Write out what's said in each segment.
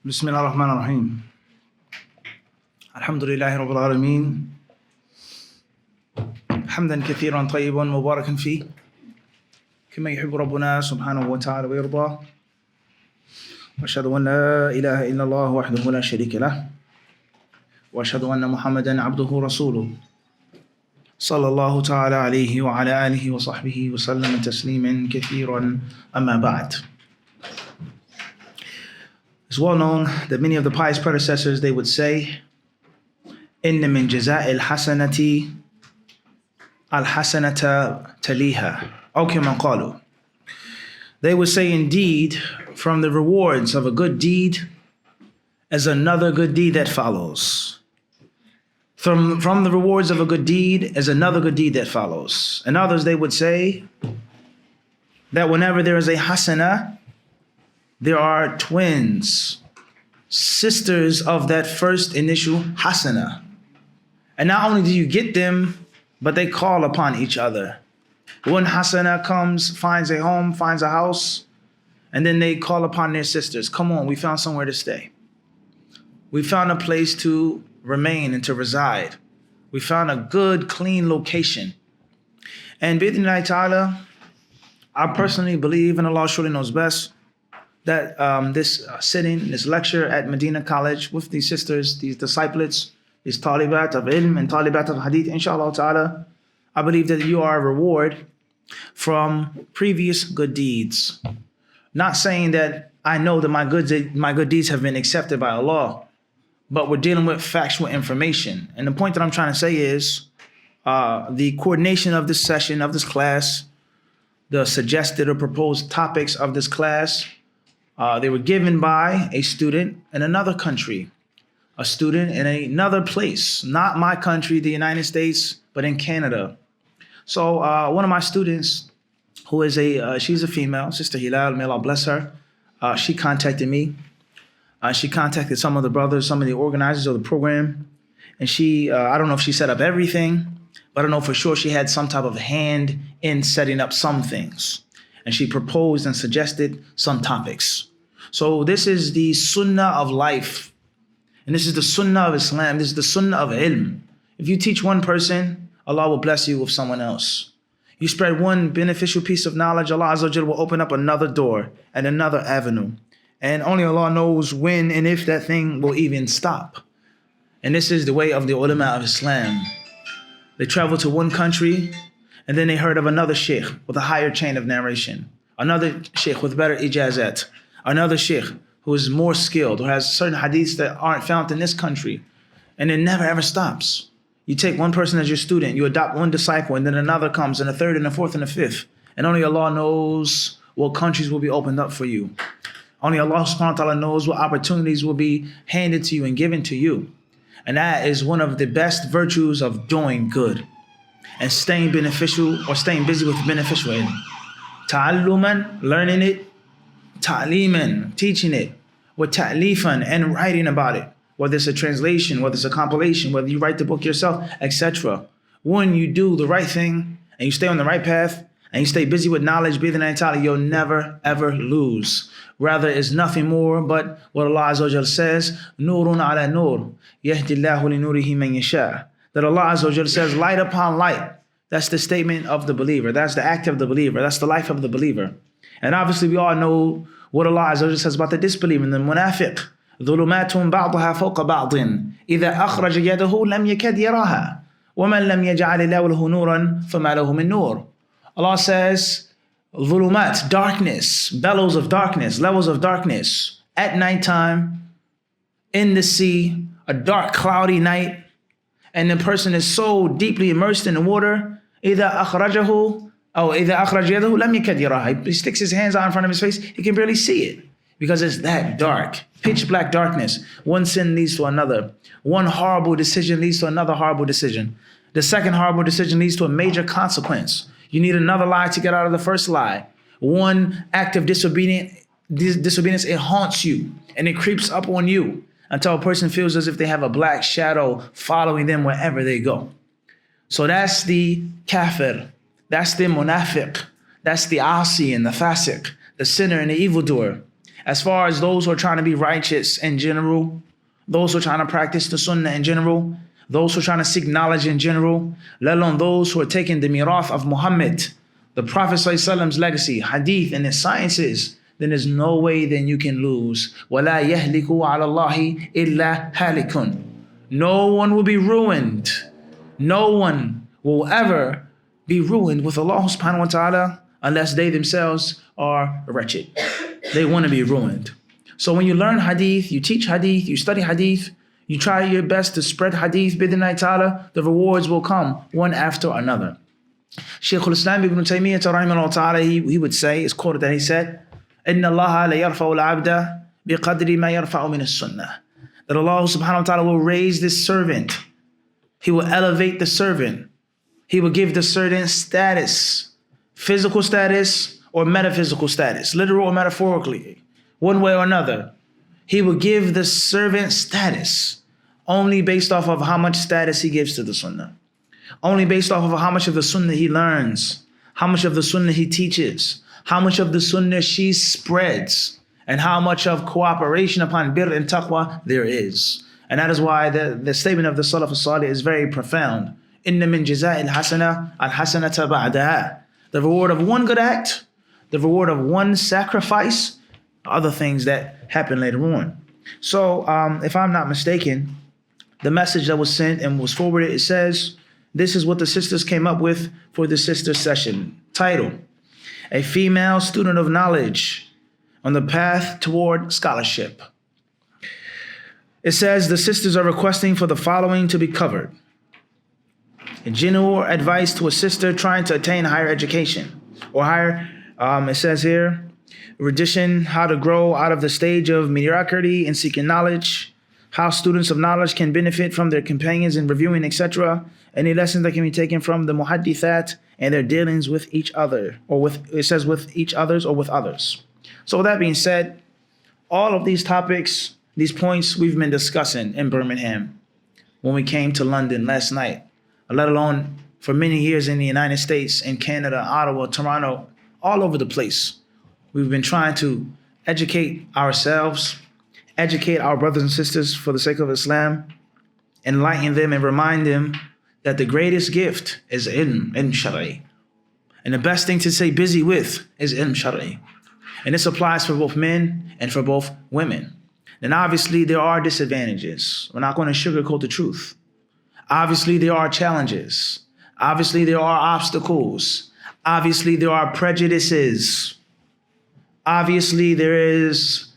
بسم الله الرحمن الرحيم الحمد لله رب العالمين حمدا كثيرا طيبا مباركا فيه كما يحب ربنا سبحانه وتعالى ويرضى وأشهد أن لا إله إلا الله وحده لا شريك له وأشهد أن محمدا عبده ورسوله صلى الله تعالى عليه وعلى آله وصحبه وسلم تسليما كثيرا أما بعد. It's well known that many of the pious predecessors, they would say, إِنَّ مِنْ جَزَاءِ الْحَسَنَةِ الْحَسَنَةَ تَلِيهَا أو كما قالوا. They would say, indeed, from the rewards of a good deed is another good deed that follows. From the rewards of a good deed is another good deed that follows. And others, they would say that whenever there is a hasana, there are twins, sisters of that first initial hasana. And not only do you get them, but they call upon each other. One hasana comes, finds a home, finds a house, and then they call upon their sisters. Come on, we found somewhere to stay. We found a place to remain and to reside. We found a good, clean location. And bi'idhnillahi ta'ala, I personally believe, and Allah surely knows best, that this sitting, this lecture at Medina College with these sisters, these disciples, these talibat of ilm and talibat of hadith, inshallah ta'ala, I believe that you are a reward from previous good deeds. Not saying that I know that my good deeds have been accepted by Allah, but we're dealing with factual information. And the point that I'm trying to say is the coordination of this session, of this class, the suggested or proposed topics of this class, they were given by a student in another country, a student in another place, not my country, the United States, but in Canada. So one of my students, who is she's a female, Sister Hilal, may Allah bless her, she contacted me. She contacted some of the brothers, some of the organizers of the program, and she, I don't know if she set up everything, but I know for sure she had some type of hand in setting up some things. And she proposed and suggested some topics. So this is the sunnah of life. And this is the sunnah of Islam. This is the sunnah of ilm. If you teach one person, Allah will bless you with someone else. You spread one beneficial piece of knowledge, Allah Azza wa Jalla will open up another door and another avenue. And only Allah knows when and if that thing will even stop. And this is the way of the ulama of Islam. They traveled to one country, and then they heard of another sheikh with a higher chain of narration, another sheikh with better ijazat, another sheikh who is more skilled, who has certain hadiths that aren't found in this country. And it never ever stops. You take one person as your student, you adopt one disciple, and then another comes, and a third, and a fourth, and a fifth. And only Allah knows what countries will be opened up for you. Only Allah subhanahu wa ta'ala knows what opportunities will be handed to you and given to you. And that is one of the best virtues of doing good and staying beneficial or staying busy with beneficial ilm. Ta'alluman, learning it. Ta'liman, teaching it. Wa ta'lifan, and writing about it. Whether it's a translation, whether it's a compilation, whether you write the book yourself, etc. When you do the right thing and you stay on the right path and you stay busy with knowledge, bi'idhnillahi ta'ala, you'll never ever lose. Rather, it's nothing more but what Allah Azza wa Jalla says, Nurun ala nur, yahdillahu li nurihi man yasha. That Allah Azza wa Jalla says, light upon light. That's the statement of the believer. That's the act of the believer. That's the life of the believer. And obviously we all know what Allah Azza wa Jalla says about the disbeliever, the munafiq. ظُلُمَاتٌ بَعْضُهَا فَوْقَ بَعْضٍ إِذَا أَخْرَجَ يَدَهُ لَمْ يَكَدْ يَرَاهَا وَمَنْ لَمْ يَجْعَلِ اللَّهُ لَهُ نُورًا فَمَا لَهُ مِن نُورٍ. Allah says, ظُلُمَات, darkness, bellows of darkness, levels of darkness, at nighttime, in the sea, a dark, cloudy night, and the person is so deeply immersed in the water, إِذَا أَخْرَجَهُ أو إِذَا أَخْرَجَ يَدَهُ لَمْ يَكَدْ يَرَاهَا. He sticks his hands out in front of his face, he can barely see it because it's that dark, pitch black darkness. One sin leads to another. One horrible decision leads to another horrible decision. The second horrible decision leads to a major consequence. You need another lie to get out of the first lie. One act of disobedience, it haunts you and it creeps up on you until a person feels as if they have a black shadow following them wherever they go. So that's the kafir, that's the munafiq, that's the asi and the fasiq, the sinner and the evildoer. as far as those who are trying to be righteous in general, those who are trying to practice the sunnah in general, those who are trying to seek knowledge in general, let alone those who are taking the mirath of Muhammad, the Prophet ﷺ's legacy, hadith and his sciences, then there's no way then you can lose. وَلَا يَهْلِكُ عَلَى اللَّهِ إِلَّا هَالِكٌ. No one will be ruined. No one will ever be ruined with Allah subhanahu wa ta'ala unless they themselves are wretched. They want to be ruined. So when you learn hadith, you teach hadith, you study hadith, you try your best to spread hadith, bid'inai ta'ala, the rewards will come one after another. Shaykh al-Islam ibn Taymiyyah rahimahullah ta'ala, he would say, it's quoted that he said, إِنَّ اللَّهَ لَيَرْفَعُ الْعَبْدَ بِقَدْرِ مَا يَرْفَعُ مِنَ السُّنَّةِ. That Allah subhanahu wa ta'ala will raise this servant. He will elevate the servant. He will give the servant status, physical status or metaphysical status, literal or metaphorically, one way or another. He will give the servant status only based off of how much status he gives to the sunnah. Only based off of how much of the sunnah he learns, how much of the sunnah he teaches, how much of the sunnah she spreads, and how much of cooperation upon bir and taqwa there is. And that is why the statement of the Salaf as-Salih is very profound. Inna min jaza'il hasana al-hasanata ba'daha. The reward of one good act, the reward of one sacrifice, other things that happen later on. So if I'm not mistaken, the message that was sent and was forwarded, it says, this is what the sisters came up with for the sister session. Title: A Female Student of Knowledge on the Path Toward Scholarship. It says the sisters are requesting for the following to be covered. A general advice to a sister trying to attain higher education or higher, it says here, rendition, how to grow out of the stage of mediocrity and seeking knowledge, how students of knowledge can benefit from their companions in reviewing, etc. Any lessons that can be taken from the muhaddithat and their dealings with each other, or with, it says with each others or with others. So with that being said, all of these topics, these points we've been discussing in Birmingham when we came to London last night, let alone for many years in the United States, in Canada, Ottawa, Toronto, all over the place. We've been trying to educate ourselves, educate our brothers and sisters for the sake of Islam, enlighten them and remind them that the greatest gift is ilm shar'i. And the best thing to stay busy with is ilm shar'i. And this applies for both men and for both women. And obviously there are disadvantages. We're not going to sugarcoat the truth. Obviously there are challenges. Obviously there are obstacles. Obviously there are prejudices. Obviously there is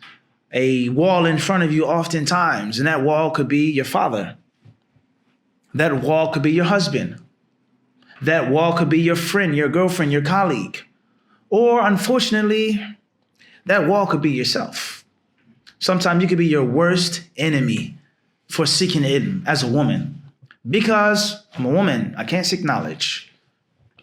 a wall in front of you oftentimes, and that wall could be your father. That wall could be your husband. That wall could be your friend, your girlfriend, your colleague. Or unfortunately, that wall could be yourself. Sometimes you could be your worst enemy for seeking ilm as a woman. Because I'm a woman, I can't seek knowledge.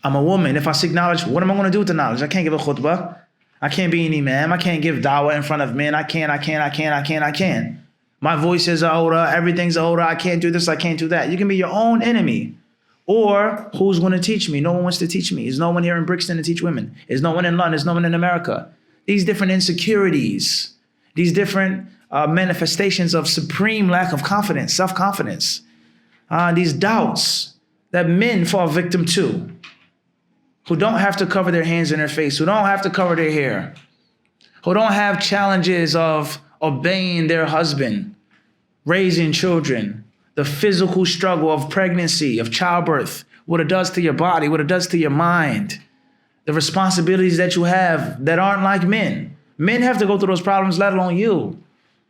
I'm a woman, if I seek knowledge, what am I going to do with the knowledge? I can't give a khutbah. I can't be an imam. I can't give dawah in front of men. I can't. My voice is older. Everything's older. I can't do this. I can't do that. You can be your own enemy. Or who's going to teach me? No one wants to teach me. There's no one here in Brixton to teach women. There's no one in London. There's no one in America. These different insecurities, these different manifestations of supreme lack of confidence, self-confidence, these doubts that men fall victim to, who don't have to cover their hands and their face, who don't have to cover their hair, who don't have challenges of obeying their husband, raising children, the physical struggle of pregnancy, of childbirth, what it does to your body, what it does to your mind, the responsibilities that you have that aren't like men. Men have to go through those problems, let alone you.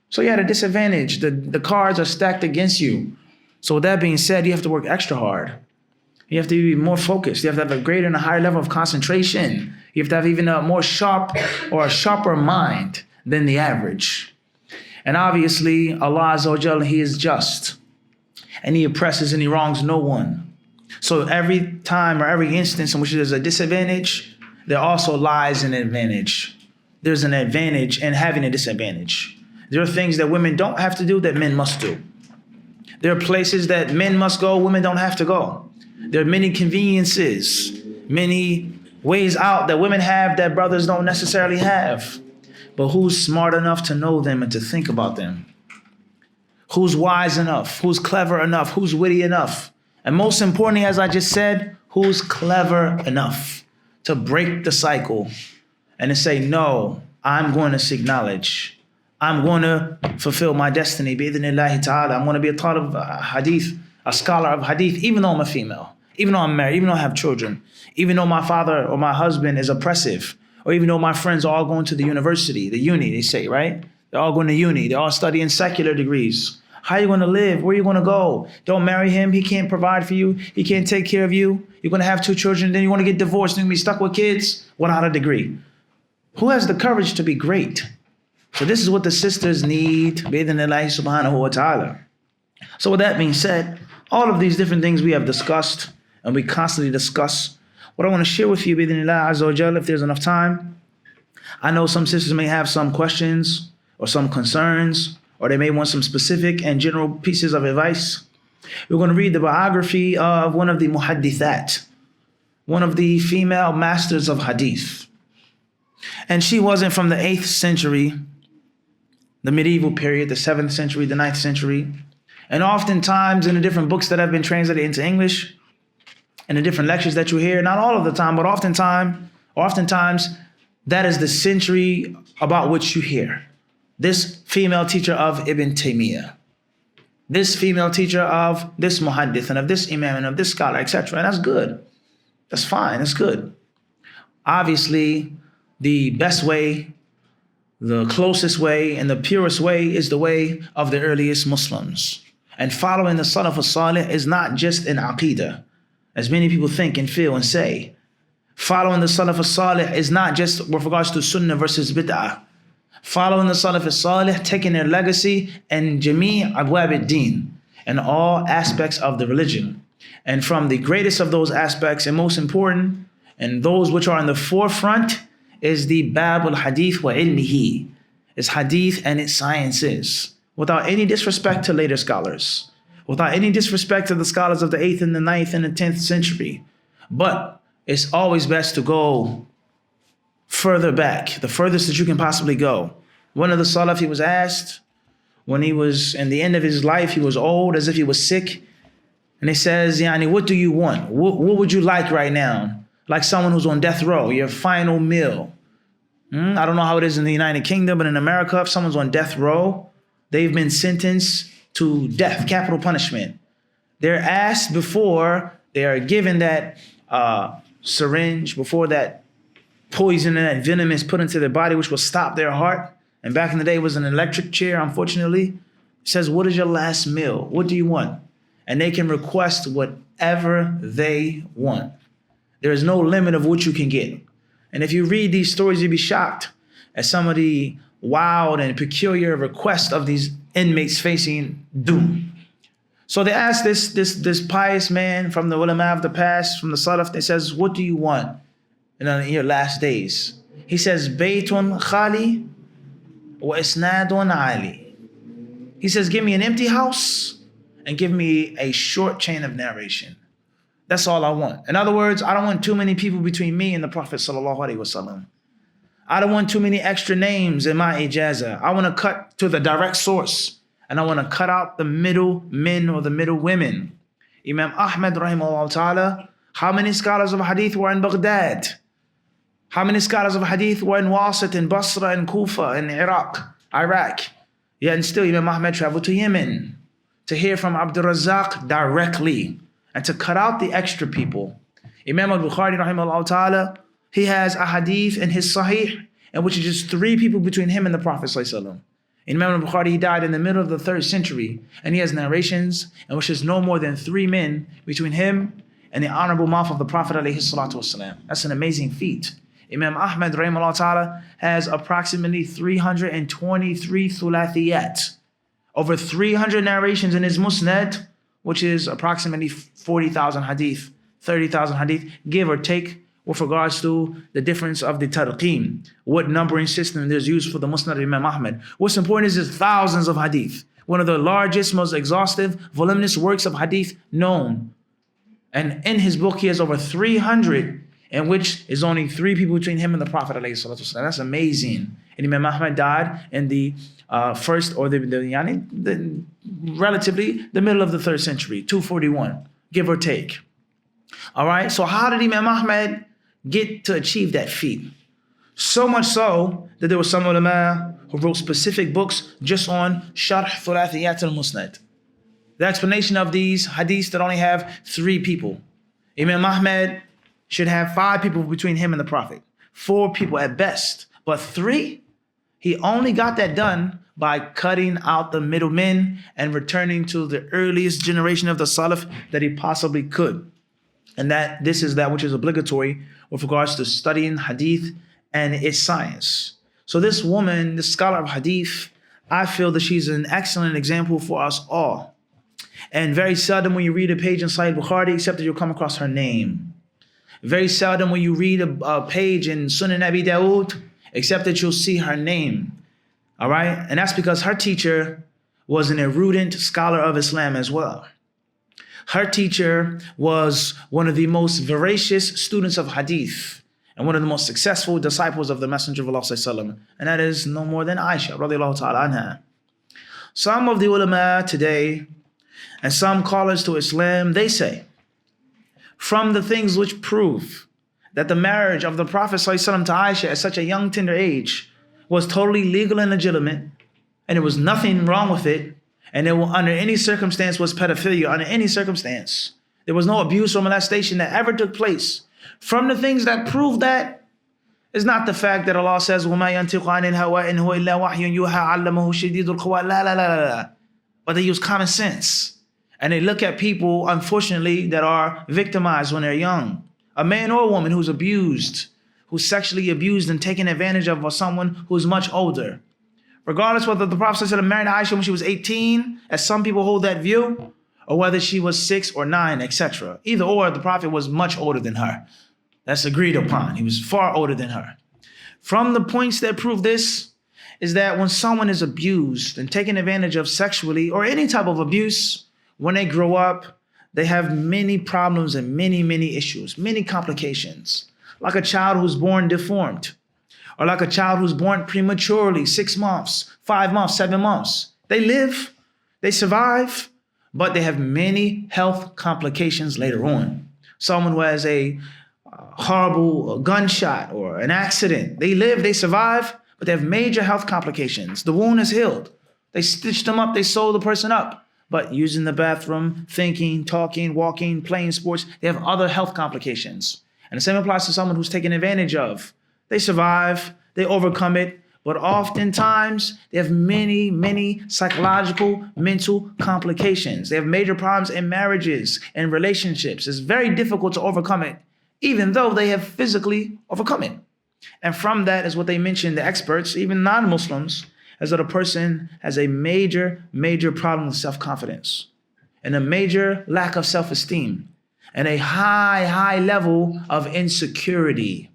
So you're at a disadvantage. The cards are stacked against you. So with that being said, you have to work extra hard. You have to be more focused. You have to have a greater and a higher level of concentration. You have to have even a more sharp or a sharper mind than the average. And obviously, Allah Azza wa Jalla, He is just. And He oppresses and He wrongs no one. So every time or every instance in which there's a disadvantage, there also lies an advantage. There's an advantage in having a disadvantage. There are things that women don't have to do that men must do. There are places that men must go, women don't have to go. There are many conveniences, many ways out that women have that brothers don't necessarily have. but who's smart enough to know them and to think about them? Who's wise enough? Who's clever enough? Who's witty enough? And most importantly, as I just said, who's clever enough to break the cycle and to say, no, I'm going to seek knowledge. I'm going to fulfill my destiny. Bi-idhnillahi ta'ala. I'm going to be a talib of hadith, a scholar of hadith, even though I'm a female, even though I'm married, even though I have children, even though my father or my husband is oppressive, or even though my friends are all going to the university, the uni, they say, right? They're all going to uni. They're all studying secular degrees. How are you going to live? Where are you going to go? Don't marry him. He can't provide for you. He can't take care of you. You're going to have 2 children. Then you want to get divorced. You're going to be stuck with kids without a degree. Who has the courage to be great? So this is what the sisters need. Bi-idhnillahi subhanahu wa ta'ala. So with that being said, all of these different things we have discussed and we constantly discuss. What I want to share with you, bi-idhnillah azza wa jalla, if there's enough time. I know some sisters may have some questions or some concerns, or they may want some specific and general pieces of advice. We're going to read the biography of one of the muhaddithat, one of the female masters of hadith. And she wasn't from the 8th century, the medieval period, the 7th century, the 9th century. And oftentimes in the different books that have been translated into English and the different lectures that you hear, not all of the time, but oftentimes that is the century about which you hear. This female teacher of Ibn Taymiyyah, this female teacher of this muhaddith and of this imam and of this scholar, etc. And that's good. That's fine. That's good. Obviously, the best way, the closest way, and the purest way is the way of the earliest Muslims. And following the Salaf as-Salih is not just in Aqeedah, as many people think and feel and say. Following the Salaf as-Salih is not just with regards to Sunnah versus Bid'ah. Following the Salaf as-Salih, taking their legacy and Jami' Abwab ad-Din, and all aspects of the religion. And from the greatest of those aspects and most important, and those which are in the forefront, is the Bab al-Hadith wa ilmihi. It's hadith and its sciences. Without any disrespect to later scholars. Without any disrespect to the scholars of the 8th and the 9th and the 10th century. But it's always best to go further back, the furthest that you can possibly go. One of the Salaf, he was asked, when he was in the end of his life, he was old, as if he was sick. And he says, Yani, what do you want? What would you like right now? Like someone who's on death row, your final meal. I don't know how it is in the United Kingdom, but in America, if someone's on death row, they've been sentenced to death, capital punishment. They're asked before they are given that syringe, before that poison and that venom is put into their body, which will stop their heart. And back in the day, it was an electric chair, unfortunately. It says, what is your last meal? What do you want? And they can request whatever they want. There is no limit of what you can get. And if you read these stories, you'd be shocked at some of the wild and peculiar requests of these inmates facing doom. So they asked this pious man from the ulama of the past, from the Salaf, they says, what do you want in your last days? He says, Baytun khali wa isnadun ali. He says, give me an empty house and give me a short chain of narration. That's all I want. In other words, I don't want too many people between me and the Prophet sallallahu alaihi wasallam. I don't want too many extra names in my ijazah. I want to cut to the direct source. And I want to cut out the middle men or the middle women. Imam Ahmad rahimahullah ta'ala, how many scholars of hadith were in Baghdad? How many scholars of hadith were in Wasit, in Basra, in Kufa, in Iraq? Yet and still Imam Ahmad traveled to Yemen to hear from Abdur directly and to cut out the extra people. Imam al-Bukhari rahimahullah ta'ala, he has a hadith in his Sahih, in which is just 3 people between him and the Prophet sallallahu alaihi wasallam. Imam al-Bukhari, he died in the middle of the 3rd century, and he has narrations in which there's no more than 3 men between him and the honorable mouth of the Prophet alayhi salatu wasalam. That's an amazing feat. Imam Ahmad rahimahullah ta'ala has approximately 323 thulathiyat, over 300 narrations in his musnad, which is approximately 40,000 hadith, 30,000 hadith, give or take, with regards to the difference of the tarqim, what numbering system is used for the musnad of Imam Ahmad. What's important is there's thousands of hadith, one of the largest, most exhaustive, voluminous works of hadith known. And in his book, he has over 300, in which is only 3 people between him and the Prophet ﷺ. That's amazing. And Imam Ahmad died in the first or the relatively the middle of the 3rd century, 241, give or take. All right. So how did Imam Ahmad get to achieve that feat? So much so that there were some ulama who wrote specific books just on Sharh Thulathiyat al-Musnad. The explanation of these hadiths that only have 3 people. Imam Ahmad should have 5 people between him and the Prophet. 4 people at best. But 3, he only got that done by cutting out the middlemen and returning to the earliest generation of the Salaf that he possibly could. And that this is that which is obligatory with regards to studying hadith and its science. So this woman, this scholar of hadith, I feel that she's an excellent example for us all. And very seldom when you read a page in Sahih Bukhari, except that you'll come across her name. Very seldom when you read a page in Sunan Abi Dawud, except that you'll see her name. All right? And that's because her teacher was an erudite scholar of Islam as well. Her teacher was one of the most voracious students of hadith and one of the most successful disciples of the Messenger of Allah sallallahu alaihi wasallam, and that is no more than Aisha radiallahu ta'ala anha. Some of the ulama today and some callers to Islam, they say, from the things which prove that the marriage of the Prophet ﷺ to Aisha at such a young, tender age was totally legal and legitimate, and there was nothing wrong with it, and it under any circumstance was pedophilia, under any circumstance. There was no abuse or molestation that ever took place. From the things that prove that is not the fact that Allah says, وَمَا يَنْتِقُ عَنِ الْهَوَىٰ إِنْ هُوَ إِلَّا وَحْيٌ يُوحَىٰ عَلَّمَهُ شَدِيدُ الْقُوَىٰ la. But they use common sense. And they look at people, unfortunately, that are victimized when they're young. A man or a woman who's abused, who's sexually abused and taken advantage of by someone who's much older. Regardless whether the Prophet ﷺ married Aisha when she was 18, as some people hold that view, or whether she was 6 or 9, etc. Either or, the Prophet was much older than her. That's agreed upon. He was far older than her. From the points that prove this is that when someone is abused and taken advantage of sexually or any type of abuse, when they grow up, they have many problems and many issues, many complications. Like a child who's born deformed, or like a child who's born prematurely, 6 months, 5 months, 7 months. They live, they survive, but they have many health complications later on. Someone who has a horrible gunshot or an accident, they live, they survive, but they have major health complications. The wound is healed. They stitched them up, they sewed the person up. But using the bathroom, thinking, talking, walking, playing sports, they have other health complications. And the same applies to someone who's taken advantage of. They survive, they overcome it, but oftentimes they have many psychological, mental complications. They have major problems in marriages and relationships. It's very difficult to overcome it, even though they have physically overcome it. And from that is what they mention, the experts, even non-Muslims, as that a person has a major problem with self-confidence and a major lack of self-esteem and a high level of insecurity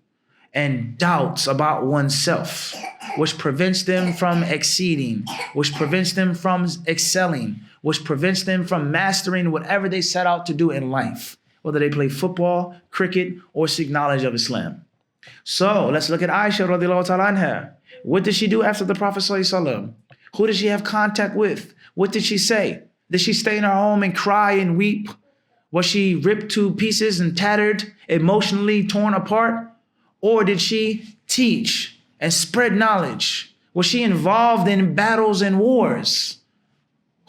and doubts about oneself, which prevents them from exceeding, which prevents them from excelling, which prevents them from mastering whatever they set out to do in life, whether they play football, cricket, or seek knowledge of Islam. So let's look at Aisha radiallahu ta'ala anha. What did she do after the Prophet sallallahu alaihi wasallam? Who did she have contact with? What did she say? Did she stay in her home and cry and weep? Was she ripped to pieces and tattered, emotionally torn apart? Or did she teach and spread knowledge? Was she involved in battles and wars?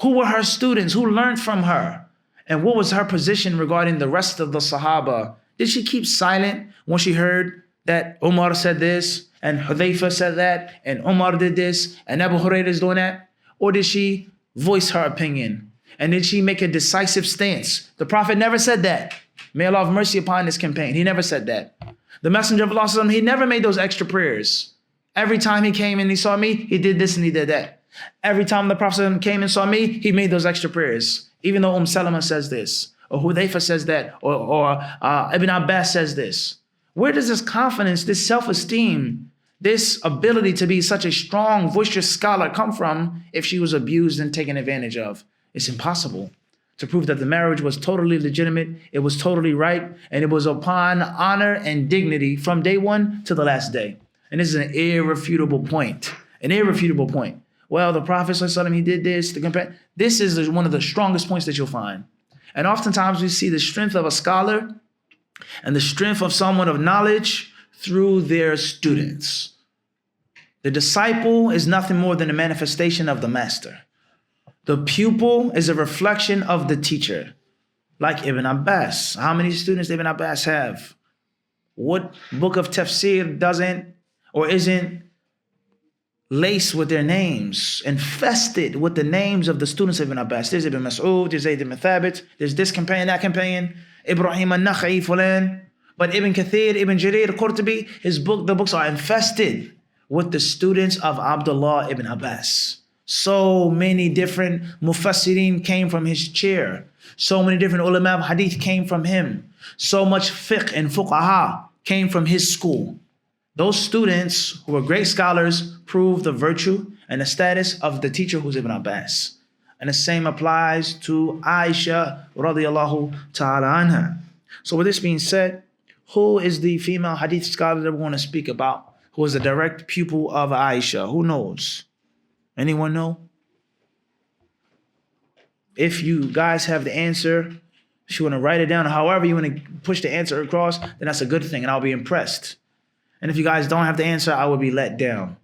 Who were her students? Who learned from her? And what was her position regarding the rest of the Sahaba? Did she keep silent when she heard that Umar said this, and Hudhayfa said that, and Umar did this, and Abu Hurairah is doing that? Or did she voice her opinion? And did she make a decisive stance? The Prophet never said that. May Allah have mercy upon this campaign. He never said that. The Messenger of Allah, he never made those extra prayers. Every time he came and he saw me, he did this and he did that. Every time the Prophet came and saw me, he made those extra prayers. Even though Salama says this, or Hudhayfa says that, or Ibn Abbas says this. Where does this confidence, this self-esteem, this ability to be such a strong, boisterous scholar come from if she was abused and taken advantage of? It's impossible. To prove that the marriage was totally legitimate, it was totally right, and it was upon honor and dignity from day one to the last day. And this is an irrefutable point. An irrefutable point. Well, the Prophet ﷺ, he did this. This is one of the strongest points that you'll find. And oftentimes we see the strength of a scholar and the strength of someone of knowledge through their students. The disciple is nothing more than a manifestation of the master. The pupil is a reflection of the teacher. Like Ibn Abbas. How many students Ibn Abbas have? What book of tafsir doesn't or isn't laced with their names, infested with the names of the students of Ibn Abbas? There's Ibn Mas'ud, there's Zayd ibn Thabit, there's this companion, that companion, Ibrahim al-Nakha'i, Fulan. But Ibn Kathir, Ibn Jarir, Qurtubi, the books are infested with the students of Abdullah ibn Abbas. So many different mufassirin came from his chair. So many different ulama of hadith came from him. So much fiqh and fuqaha came from his school. Those students who were great scholars proved the virtue and the status of the teacher who's Ibn Abbas. And the same applies to Aisha radiyallahu ta'ala anha. So with this being said, who is the female hadith scholar that we're going to speak about who is a direct pupil of Aisha? Who knows? Anyone know? If you guys have the answer, if you want to write it down, or however you want to push the answer across, then that's a good thing and I'll be impressed. And if you guys don't have the answer, I will be let down.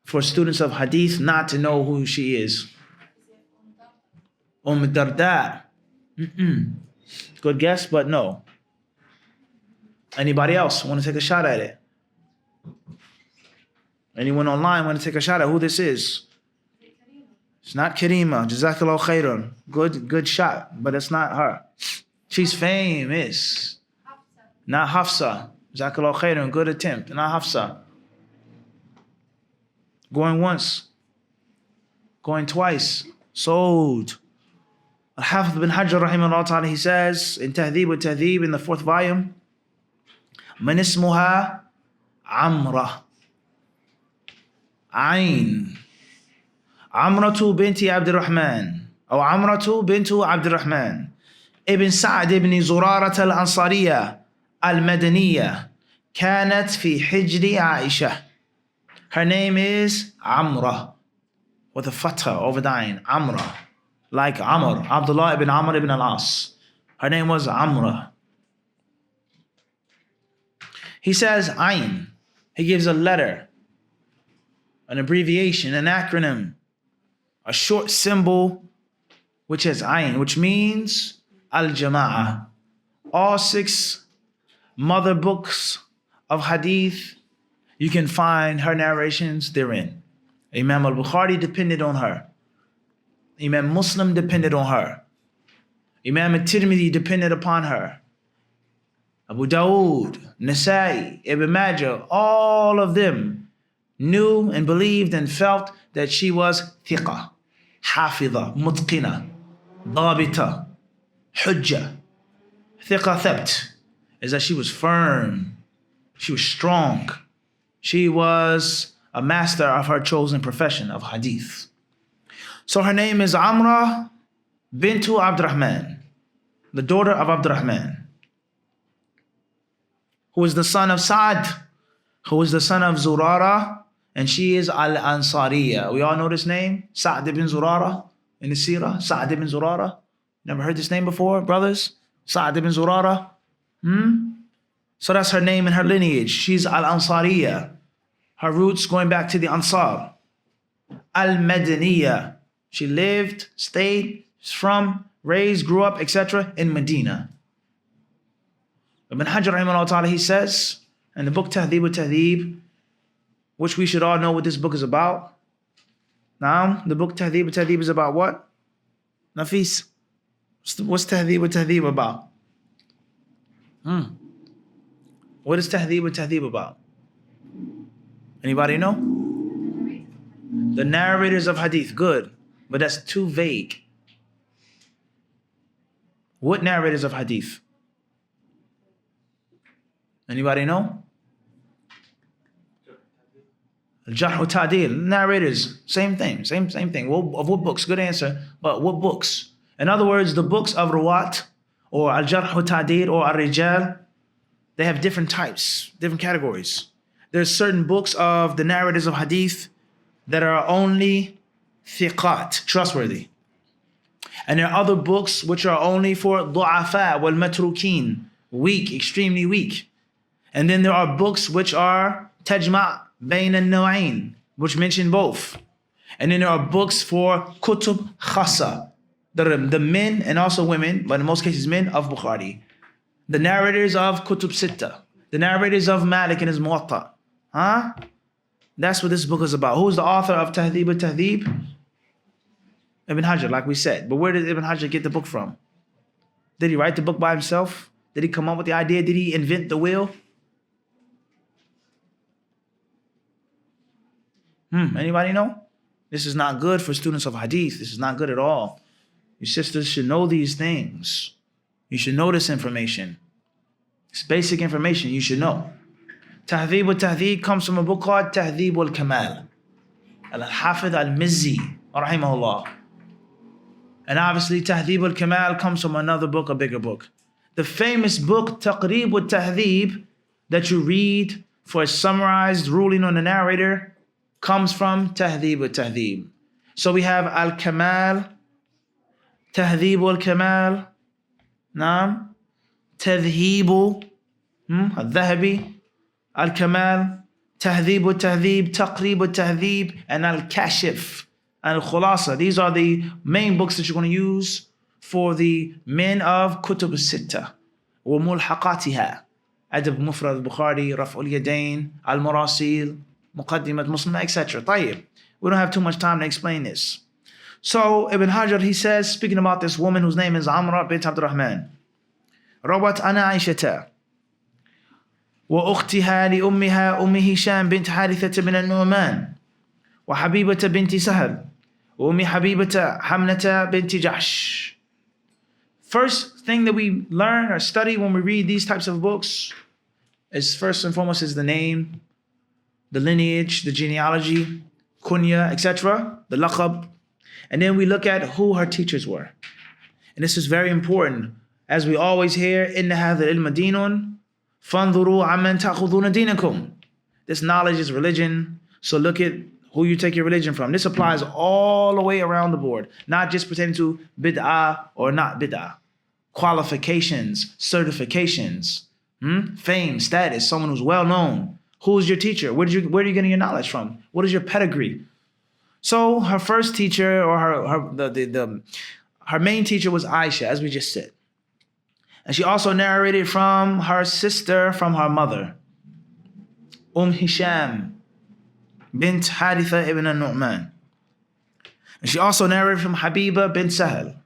For students of hadith not to know who she is. Darda. Good guess, but no. Anybody else want to take a shot at it? Anyone online want to take a shot at who this is? It's not Karima. Jazakallahu khairan. Good shot, but it's not her. She's famous. Not Hafsa. Jazakallahu khairan. Good attempt. Not Hafsa. Going once. Going twice. Sold. Al-Hafidh bin Hajar rahimahullah ta'ala, he says in Tahdhib wa Tahdhib in the 4th volume, Man ismuha Amra. Ain. Amratu binti Abdurrahman. Or Amratu bintu Abdurrahman. Ibn Sa'd ibn Zurarat al-Ansariya al-Madaniya. كانت في حجر عائشة. Her name is Amra. With a fatha over the ain. Amra. Like Amr. Abdullah ibn Amr ibn al-As. Her name was Amra. He says ain. He gives a letter, an abbreviation, an acronym, a short symbol, which is ayn, which means al-jama'ah. All 6 mother books of hadith, you can find her narrations therein. Imam al-Bukhari depended on her. Imam Muslim depended on her. Imam al-Tirmidhi depended upon her. Abu Dawood, Nasa'i, Ibn Majah, all of them knew and believed and felt that she was thiqa, hafidha, mutqina, dhabita, hujja. Thiqa thabt is that she was firm, she was strong, she was a master of her chosen profession of hadith. So her name is Amra bintu Abdurrahman, the daughter of Abdurrahman, who is the son of Sa'd, who is the son of Zurara, and she is Al-Ansariya. We all know this name? Sa'd ibn Zurara in the Seerah. Sa'd ibn Zurara. Never heard this name before, brothers? Sa'd ibn Zurara. So that's her name and her lineage. She's Al-Ansariya. Her roots going back to the Ansar. Al-Madaniya. She lived, stayed, from, raised, grew up, etc. in Medina. Ibn Hajar rahimahullah ta'ala, he says in the book Tahdhib wa Tahdhib, which we should all know what this book is about. Now, the book Tahdhib wa Tahdhib is about what? Nafis, what's Tahdhib wa Tahdhib about? What is Tahdhib wa Tahdhib about? Anybody know? The narrators of hadith. Good, but that's too vague. What narrators of hadith? Anybody know? Al-Jarh Ta'dil, narrators, same thing. Of what books? Good answer. But what books? In other words, the books of Rawat, or Al-Jarh Ta'dil, or Al-Rijal, they have different types, different categories. There's certain books of the narrators of hadith that are only thiqat, trustworthy. And there are other books which are only for du'afa wal matrukin, weak, extremely weak. And then there are books which are tajma' bayn al-nawain, which mention both. And then there are books for kutub khasa, the men and also women, but in most cases men, of Bukhari. The narrators of kutub sitta, the narrators of Malik and his Muwatta. That's what this book is about. Who's the author of Tahdhib al-Tahdhib? Ibn Hajar, like we said. But where did Ibn Hajar get the book from? Did he write the book by himself? Did he come up with the idea? Did he invent the wheel? Anybody know? This is not good for students of hadith. This is not good at all. Your sisters should know these things. You should know this information. It's basic information you should know. Tahdhib al-Tahdhib comes from a book called Tahdhib al-Kamal. Al-Hafidh al-Mizzi, rahimahullah. And obviously Tahdhib al-Kamal comes from another book, a bigger book. The famous book Taqrib al-Tahdhib that you read for a summarized ruling on the narrator comes from Tahdhib al-Tahdhib. So we have al-Kamal, Tahdhib al-Kamal, Naam, Tadhhib al-Dhahabi, al-Kamal, Tahdhib al-Tahdhib, Taqrib al-Tahdhib, and al-Kashif, and al-Khulasa. These are the main books that you're going to use for the men of Kutub al-Sitta, wa mulhaqatiha, Adab Mufrad al-Bukhari, Raf'ul Yadain, al-Murasil, Muqaddimat Muslim, etc. طيب. We don't have too much time to explain this. So Ibn Hajar, he says, speaking about this woman whose name is Amra bint Abdurrahman, روت أنا عائشة وأختها لأمها أم هشام بنت حارثة بن النعمان وحبيبة بنت سهل وأم حبيبة حمنة بنت جحش. First thing that we learn or study when we read these types of books is first and foremost is the name, the lineage, the genealogy, kunya, etc., the laqab. And then we look at who her teachers were. And this is very important. As we always hear, إِنَّ هَذَا الْعِلْمَ دِينٌ فَانْظُرُوا عَمَّنْ تَأْخُذُونَ دِينَكُمْ. This knowledge is religion, so look at who you take your religion from. This applies all the way around the board, not just pertaining to bid'ah or not bid'ah. Qualifications, certifications, fame, status, someone who's well known. Who's your teacher? Where are you getting your knowledge from? What is your pedigree? So her first teacher, or her main teacher, was Aisha, as we just said. And she also narrated from her sister, from her mother, Hisham bint Haritha ibn al-Nu'man. And she also narrated from Habiba bint Sahal.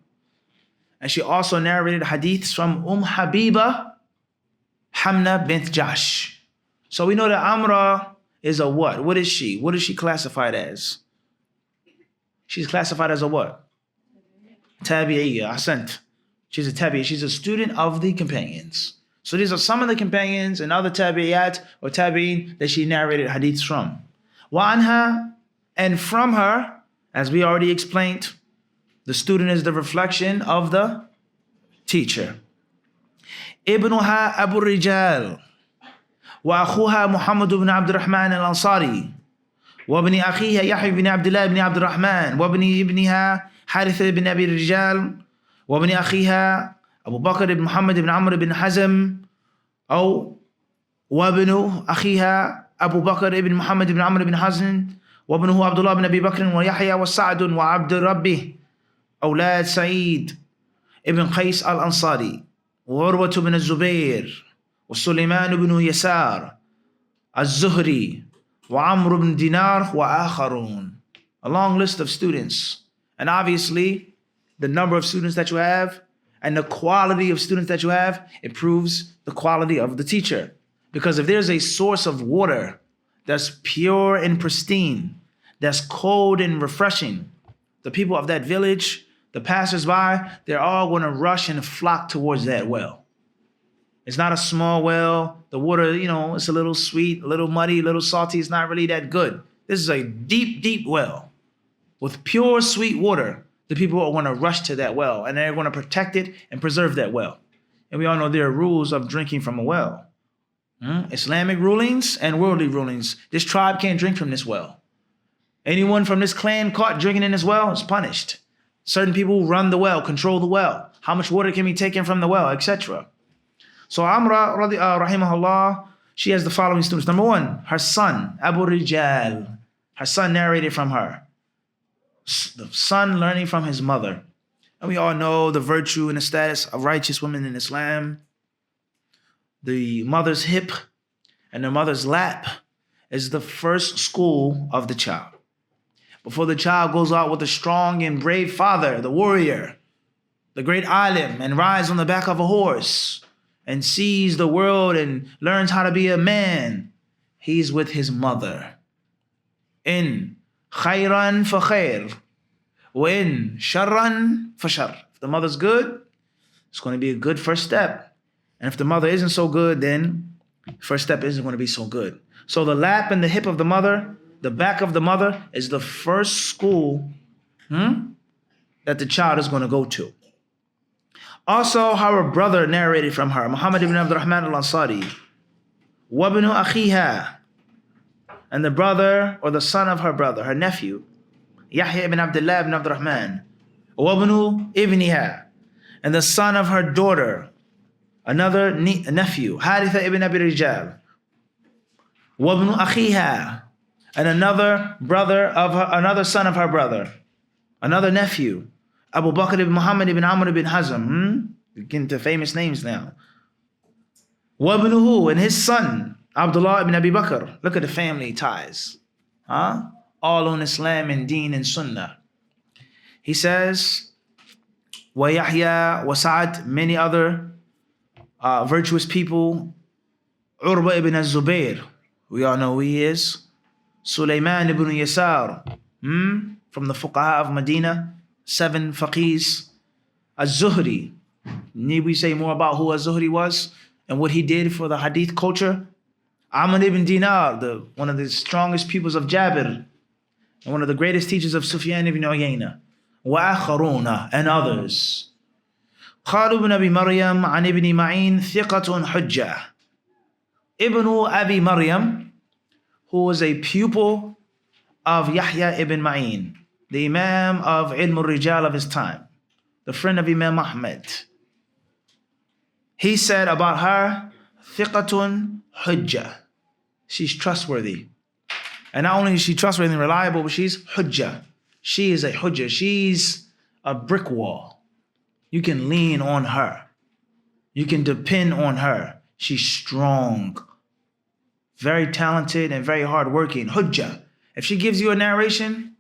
And she also narrated hadiths from Habiba, Hamna bint Jahsh. So we know that Amra is a what? What is she? What is she classified as? She's classified as a what? Tabi'iyya, ahsant. She's a tabi'iyya. She's a student of the companions. So these are some of the companions and other tabi'iyat or tabi'in that she narrated hadiths from. Wa anha, and from her, as we already explained, the student is the reflection of the teacher. Ibnuha Abu Rijal, wa akhuha Muhammad ibn Abdurrahman al-Ansari, wa ibn akhiha Yahya ibn Abdullah ibn Abdurrahman, wa ibniha Harith ibn Abi Rijal, wa ibn akhiha Abu Bakr ibn Muhammad ibn Amr ibn Hazm, أو وابن أخيها أبو بكر ibn Muhammad ibn Amr ibn Hazm, وابنه عبد الله بن أبي بكر ويحيى وسعد وعبد ربه أولاد سعيد ابن قيس الأنصاري وعروة بن الزبير وسليمان بن يسار الزهري وعمرو بن دينار وآخرون. A long list of students. And obviously, the number of students that you have and the quality of students that you have, it proves the quality of the teacher. Because if there's a source of water that's pure and pristine, that's cold and refreshing, the people of that village, the passers-by, they're all going to rush and flock towards that well. It's not a small well. The water, it's a little sweet, a little muddy, a little salty. It's not really that good. This is a deep, deep well with pure, sweet water. The people are going to rush to that well, and they're going to protect it and preserve that well. And we all know there are rules of drinking from a well. Islamic rulings and worldly rulings. This tribe can't drink from this well. Anyone from this clan caught drinking in this well is punished. Certain people run the well, control the well. How much water can be taken from the well, etc. So Amra, rahimahullah, she has the following students. Number one, her son, Abu Rijal. Her son narrated from her. The son learning from his mother. And we all know the virtue and the status of righteous women in Islam. The mother's hip and the mother's lap is the first school of the child. Before the child goes out with a strong and brave father, the warrior, the great alim, and rides on the back of a horse and sees the world and learns how to be a man, he's with his mother. In khayran fa khayr, wa in sharran fa shar. If the mother's good, it's going to be a good first step. And if the mother isn't so good, then first step isn't going to be so good. So the lap and the hip of the mother, the back of the mother, is the first school that the child is going to go to. Also, her brother narrated from her, Muhammad ibn Abdurrahman al-Ansari, وَابْنُ أَخِيهَا, and the brother or the son of her brother, her nephew, Yahya ibn Abdullah ibn Abdurrahman, وَابْنُ ibniha, and the son of her daughter, another nephew, Hadith ibn Abi Rijal, وَابْنُ أَخِيهَا, and another brother of her, another son of her brother, another nephew, Abu Bakr ibn Muhammad ibn Amr ibn Hazm. We're getting to famous names now. وَابْنُهُ, and his son, Abdullah ibn Abi Bakr. Look at the family ties. All on Islam and Deen and Sunnah. He says, وَيَحْيَا وَسَعَد, many other virtuous people. Urwa ibn al-Zubayr, we all know who he is. Sulaiman ibn Yasar, from the Fuqaha of Medina. 7 faqihs. Az-Zuhri. Need we say more about who Az-Zuhri was and what he did for the hadith culture? Amr ibn Dinar, one of the strongest pupils of Jabir, and one of the greatest teachers of Sufyan ibn Uyayna. وَآخَرُونَ, and others. Khalid ibn Abi Maryam an ibn Ma'in thiqatun hujjah. Ibn Abi Maryam, who was a pupil of Yahya ibn Ma'in, the Imam of Ilm al-Rijal of his time, the friend of Imam Ahmed. He said about her, thiqatun hujjah. She's trustworthy. And not only is she trustworthy and reliable, but she's hujjah. She is a hujjah. She's a brick wall. You can lean on her. You can depend on her. She's strong, very talented, and very hardworking. Hujjah. If she gives you a narration,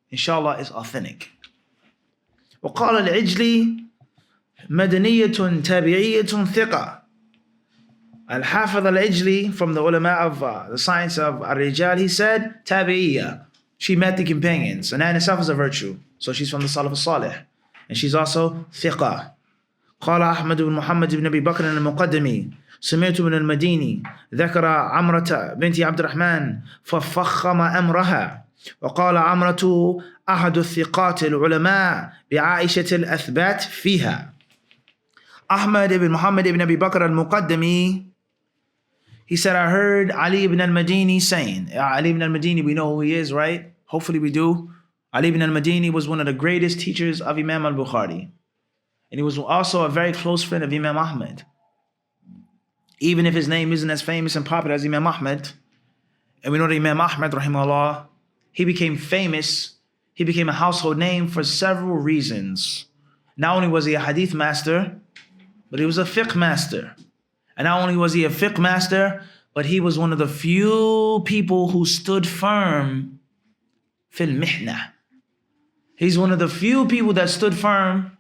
inshallah, it's authentic. وقال العجلي مدنية تابعية ثقة. Al-Hafidh al-Ijli, from the ulama of the science of Ar-Rijal, he said, tabi'iyya. She met the companions, and that in itself is a virtue. So she's from the Salaf al-Salih. And she's also thiqa. قال أحمد بن محمد بن أبي بكر المقدمي سمعت من المديني ذكر عمرة بنت عبد الرحمن ففخم أمرها وقال عمرة أحد الثقات العلماء بعائشة الأثبات فيها. Ahmad ibn Muhammad ibn Abi Bakr al-Muqaddami, he said, I heard Ali ibn al-Madini saying, Ali ibn al-Madini, we know who he is, right? Hopefully we do. Ali ibn al-Madini was one of the greatest teachers of Imam al-Bukhari. And he was also a very close friend of Imam Ahmed. Even if his name isn't as famous and popular as Imam Ahmed, and we know that Imam Ahmed, rahimahullah, he became famous, he became a household name for several reasons. Not only was he a hadith master, but he was a fiqh master. And not only was he a fiqh master, but he was one of the few people who stood firm fil mihna. He's one of the few people that stood firm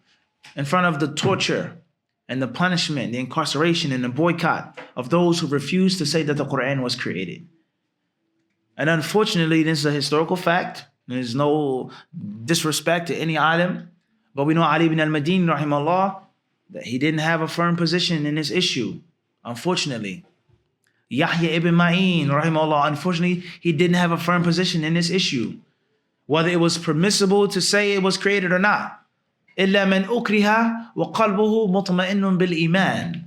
in front of the torture and the punishment, the incarceration and the boycott of those who refused to say that the Quran was created. And unfortunately, this is a historical fact. There's no disrespect to any alim, but we know Ali ibn al-Madini, rahimahullah, that he didn't have a firm position in this issue, unfortunately. Yahya ibn Ma'in, rahimahullah, unfortunately, he didn't have a firm position in this issue, whether it was permissible to say it was created or not. إِلَّا مَنْ أُكْرِهَ وَقَلْبُهُ مُطْمَئِنٌ بِالْإِيمَانِ.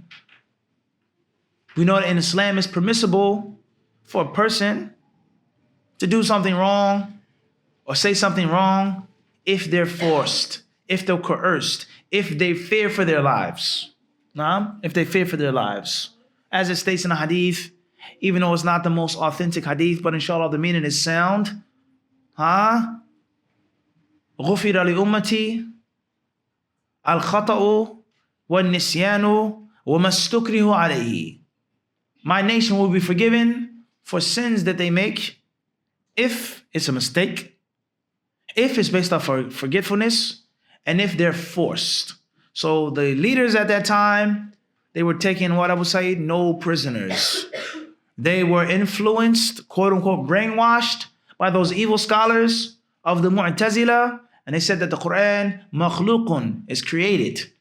We know that in Islam it's permissible for a person to do something wrong or say something wrong if they're forced, if they're coerced, if they fear for their lives. If they fear for their lives. As it states in a hadith, even though it's not the most authentic hadith, but inshallah the meaning is sound. غُفِرَ لِأُمَّتِي الْخَطَأُ وَالنِّسْيَانُ وَمَا اسْتُكْرِهُ عَلَيْهِ. My nation will be forgiven for sins that they make if it's a mistake, if it's based off forgetfulness, and if they're forced. So the leaders at that time, they were taking what I would say, no prisoners. They were influenced, quote unquote, brainwashed by those evil scholars of the Mu'tazila, and they said that the Quran, makhluqun, is created.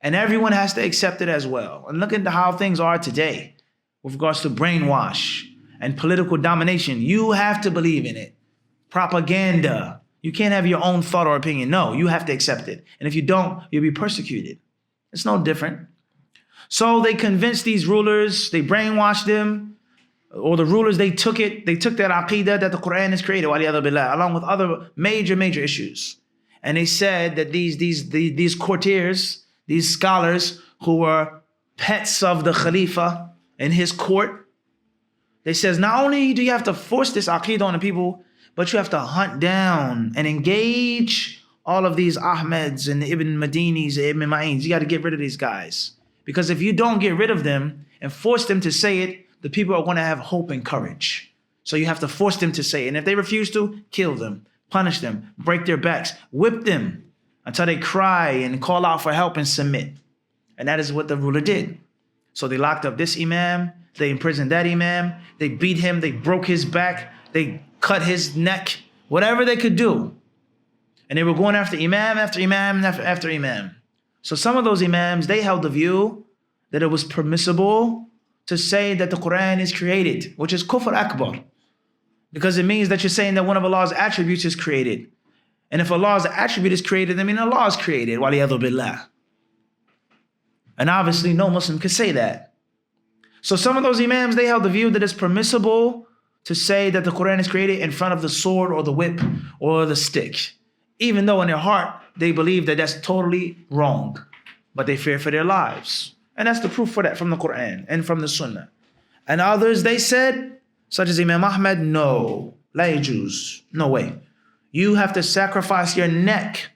And everyone has to accept it as well. And look at how things are today with regards to brainwash and political domination. You have to believe in it. Propaganda. You can't have your own thought or opinion. No, you have to accept it. And if you don't, you'll be persecuted. It's no different. So they convinced these rulers, they brainwashed them, or the rulers, they took that aqidah that the Quran is created, along with other major issues. And they said that these courtiers, these scholars who were pets of the Khalifa in his court, they says not only do you have to force this aqidah on the people, but you have to hunt down and engage all of these Ahmeds and Ibn Madinis and Ibn Ma'ins. You got to get rid of these guys. Because if you don't get rid of them and force them to say it, the people are going to have hope and courage. So you have to force them to say it. And if they refuse to, kill them, punish them, break their backs, whip them until they cry and call out for help and submit. And that is what the ruler did. So they locked up this imam, they imprisoned that imam, they beat him, they broke his back, they cut his neck, whatever they could do. And they were going after imam after imam after imam. So some of those imams, they held the view that it was permissible to say that the Quran is created, which is kufr akbar. Because it means that you're saying that one of Allah's attributes is created. And if Allah's attribute is created, I mean Allah is created. Waliyadhu billah. And obviously no Muslim could say that. So some of those imams, they held the view that it's permissible to say that the Quran is created in front of the sword or the whip or the stick. Even though in their heart, they believe that that's totally wrong. But they fear for their lives. And that's the proof for that from the Quran and from the Sunnah. And others, they said, such as Imam Ahmad, no, la yajuz, no way. You have to sacrifice your neck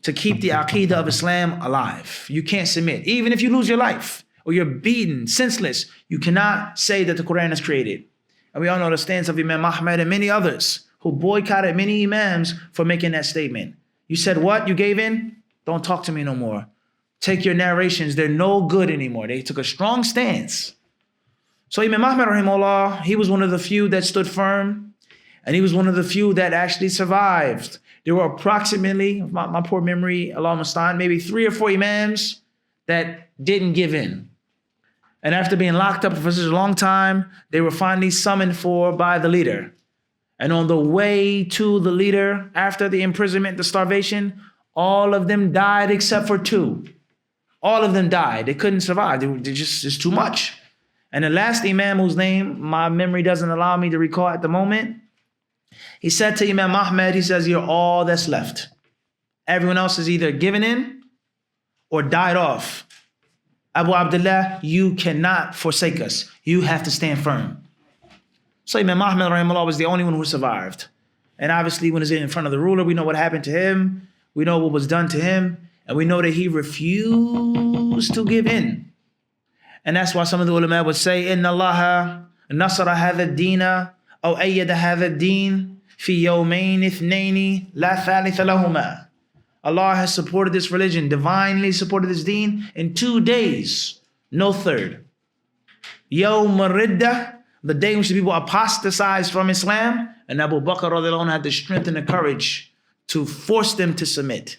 to keep the aqidah of Islam alive. You can't submit. Even if you lose your life or you're beaten, senseless, you cannot say that the Quran is created. And we all know the stance of Imam Ahmad and many others who boycotted many imams for making that statement. You said what? You gave in? Don't talk to me no more. Take your narrations. They're no good anymore. They took a strong stance. So Imam Ahmad, rahimahullah, he was one of the few that stood firm. And he was one of the few that actually survived. There were approximately, my poor memory, Allah Mustaan, maybe 3 or 4 imams that didn't give in. And after being locked up for such a long time, they were finally summoned for by the leader. And on the way to the leader, after the imprisonment, the starvation, all of them died except for 2. All of them died. They couldn't survive. It's too much. And the last imam, whose name my memory doesn't allow me to recall at the moment, he said to Imam Ahmad, he says, you're all that's left. Everyone else has either given in or died off. Abu Abdullah, you cannot forsake us. You have to stand firm. So Imam Ahmad rahimahullah was the only one who survived. And obviously when he's in front of the ruler, we know what happened to him. We know what was done to him. And we know that he refused to give in. And that's why some of the ulama would say, Inna Allah nasara hadha ad-deena aw ayyada hadha ad-deen fi yawmayn ithnaini la thalitha lahuma. Allah has supported this religion, divinely supported this deen in 2 days, no third. Yawm al-riddah, the day in which the people apostatized from Islam, and Abu Bakr radiallahu anhu had the strength and the courage to force them to submit.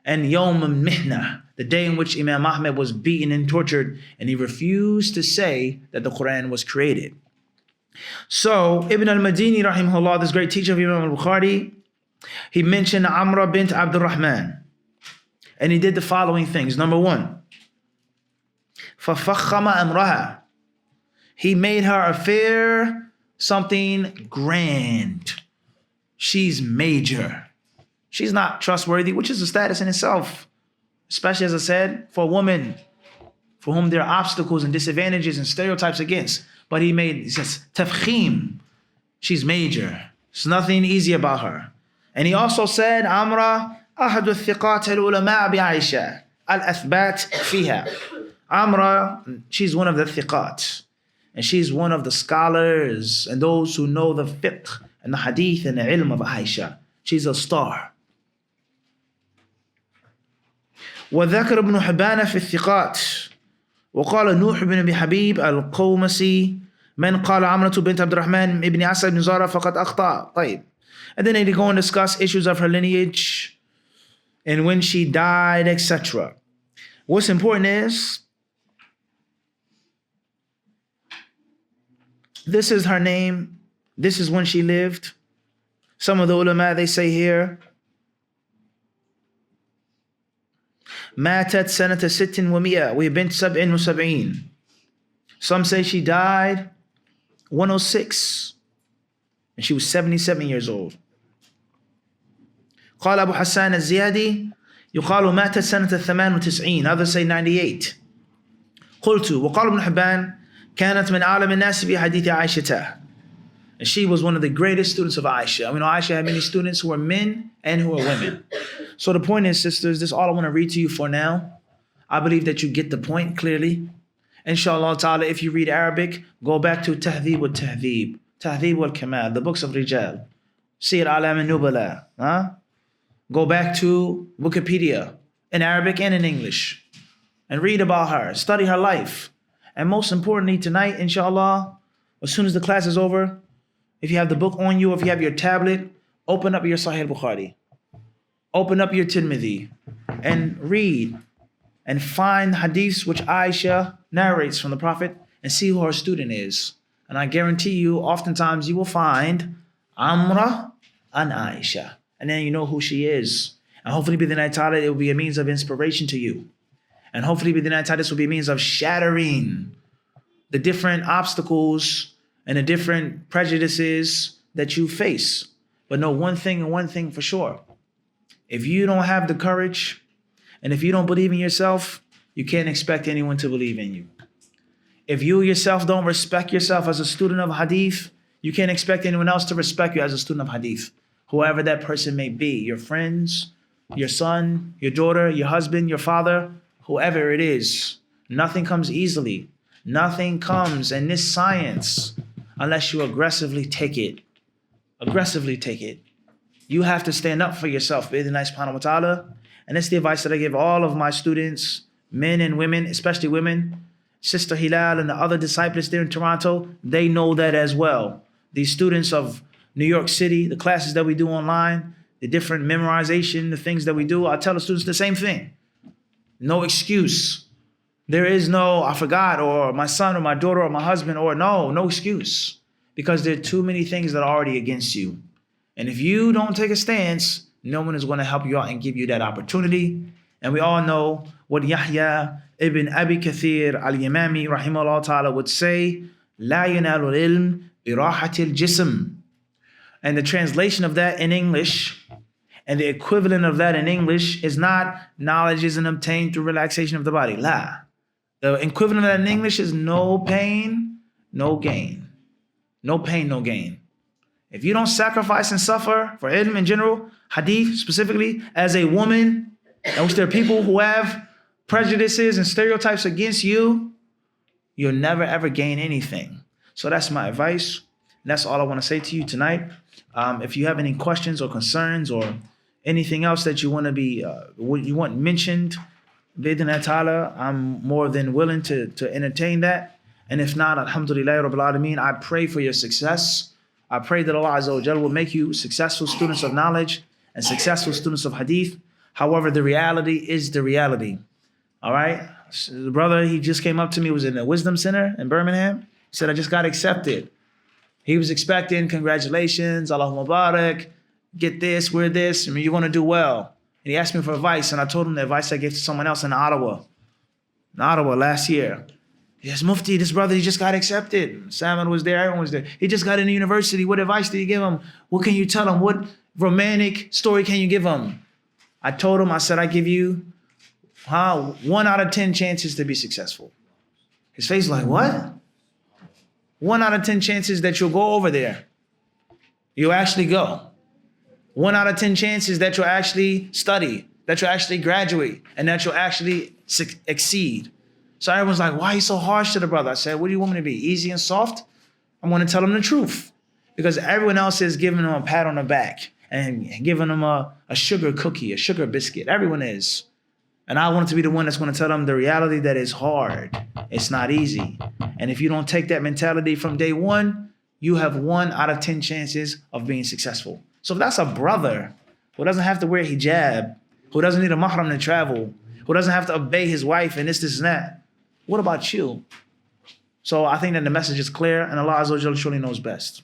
And Yawm al-Mihna, the day in which Imam Ahmad was beaten and tortured, and he refused to say that the Quran was created. So Ibn al-Madini rahimahullah, this great teacher of Imam al-Bukhari, he mentioned Amra bint Abdurrahman. And he did the following things. Number 1, فَفَخَّمَ أَمْرَهَا. He made her affair something grand. She's major. She's not trustworthy, which is a status in itself. Especially, as I said, for a woman for whom there are obstacles and disadvantages and stereotypes against. But he says, tafkhim. She's major. There's nothing easy about her. And he also said, Amra, ahadu thiqat al-ulama bi-Aisha, al-athbat fiha. Amra, she's one of the thiqat. And she's one of the scholars and those who know the fiqh and the hadith and the ilm of Aisha. She's a star. وذكر ابن حبان في الثقات وقال نوح بن أبي حبيب القومسي من قال عمرة بنت عبد الرحمن ابن أسد بن زارة فقد أخطأ. طيب. And then they go and discuss issues of her lineage and when she died, etc. What's important is this is her name. This is when she lived. Some of the ulama, they say here, ماتت سنة 600 وبنت 77. Some say she died 106 and she was 77 years old. قال أبو حسان الزيادي يقال ماتت سنة 98. Others say 98. قلت وقال ابن حبان كانت من أعلم الناس في حديث عائشة. And she was one of the greatest students of Aisha. We know Aisha had many students who were men and who were women. So the point is, sisters, this is all I want to read to you for now. I believe that you get the point clearly. Inshallah ta'ala, if you read Arabic, go back to Tahdhib wal-Tahdhib, Tahdhib wal-Kamal, the books of Rijal. Sir Alam al-Nubala. Go back to Wikipedia in Arabic and in English and read about her, study her life. And most importantly, tonight, inshallah, as soon as the class is over, if you have the book on you, if you have your tablet, open up your Sahih Bukhari. Open up your Tirmidhi and read and find hadiths which Aisha narrates from the Prophet and see who her student is. And I guarantee you, oftentimes you will find Amra and Aisha. And then you know who she is. And hopefully by the night it will be a means of inspiration to you. And hopefully by the night this will be a means of shattering the different obstacles and the different prejudices that you face. But know one thing and one thing for sure. If you don't have the courage and if you don't believe in yourself, you can't expect anyone to believe in you. If you yourself don't respect yourself as a student of hadith, you can't expect anyone else to respect you as a student of hadith. Whoever that person may be, your friends, your son, your daughter, your husband, your father, whoever it is, nothing comes easily. Nothing comes in this science unless you aggressively take it. Aggressively take it. You have to stand up for yourself, bi'idhnillahi subhanahu wa ta'ala. And that's the advice that I give all of my students, men and women, especially women. Sister Hilal and the other disciples there in Toronto, they know that as well. These students of New York City, the classes that we do online, the different memorization, the things that we do, I tell the students the same thing. No excuse. There is no, I forgot, or my son or my daughter or my husband, or no excuse. Because there are too many things that are already against you. And if you don't take a stance, no one is going to help you out and give you that opportunity. And we all know what Yahya ibn Abi Kathir al-Yamami rahimahullah ta'ala would say, لا ينال العلم براحة الجسم. And the translation of that in English, and the equivalent of that in English is not knowledge isn't obtained through relaxation of the body. La. The equivalent of that in English is no pain, no gain. No pain, no gain. If you don't sacrifice and suffer for ilm in general, hadith specifically, as a woman, in which there are people who have prejudices and stereotypes against you, you'll never ever gain anything. So that's my advice. And that's all I want to say to you tonight. If you have any questions or concerns or anything else that you want to be, you want mentioned, bi'idhnillahi ta'ala, I'm more than willing to entertain that. And if not, alhamdulillah rabbil alameen, I pray for your success. I pray that Allah Azza wa Jalla will make you successful students of knowledge and successful students of hadith. However, the reality is the reality. All right? So the brother, he just came up to me, was in the Wisdom Center in Birmingham. He said, I just got accepted. He was expecting, congratulations, Allahumma barak, get this, wear this, I mean, you're going to do well. And he asked me for advice, and I told him the advice I gave to someone else in Ottawa last year. Yes, Mufti, this brother, he just got accepted. Salman was there, everyone was there. He just got into university. What advice do you give him? What can you tell him? What romantic story can you give him? I told him, I said, I give you 1 out of 10 chances to be successful. His face was like, what? 1 out of 10 chances that you'll go over there. You'll actually go. 1 out of 10 chances that you'll actually study, that you'll actually graduate, and that you'll actually exceed. So everyone's like, why are you so harsh to the brother? I said, what do you want me to be, easy and soft? I'm going to tell him the truth. Because everyone else is giving him a pat on the back and giving him a sugar cookie, a sugar biscuit. Everyone is. And I want to be the one that's going to tell them the reality that it's hard. It's not easy. And if you don't take that mentality from day one, you have 1 out of 10 chances of being successful. So if that's a brother who doesn't have to wear hijab, who doesn't need a mahram to travel, who doesn't have to obey his wife and this and that, what about you? So I think that the message is clear and Allah Azza wa Jalla truly knows best.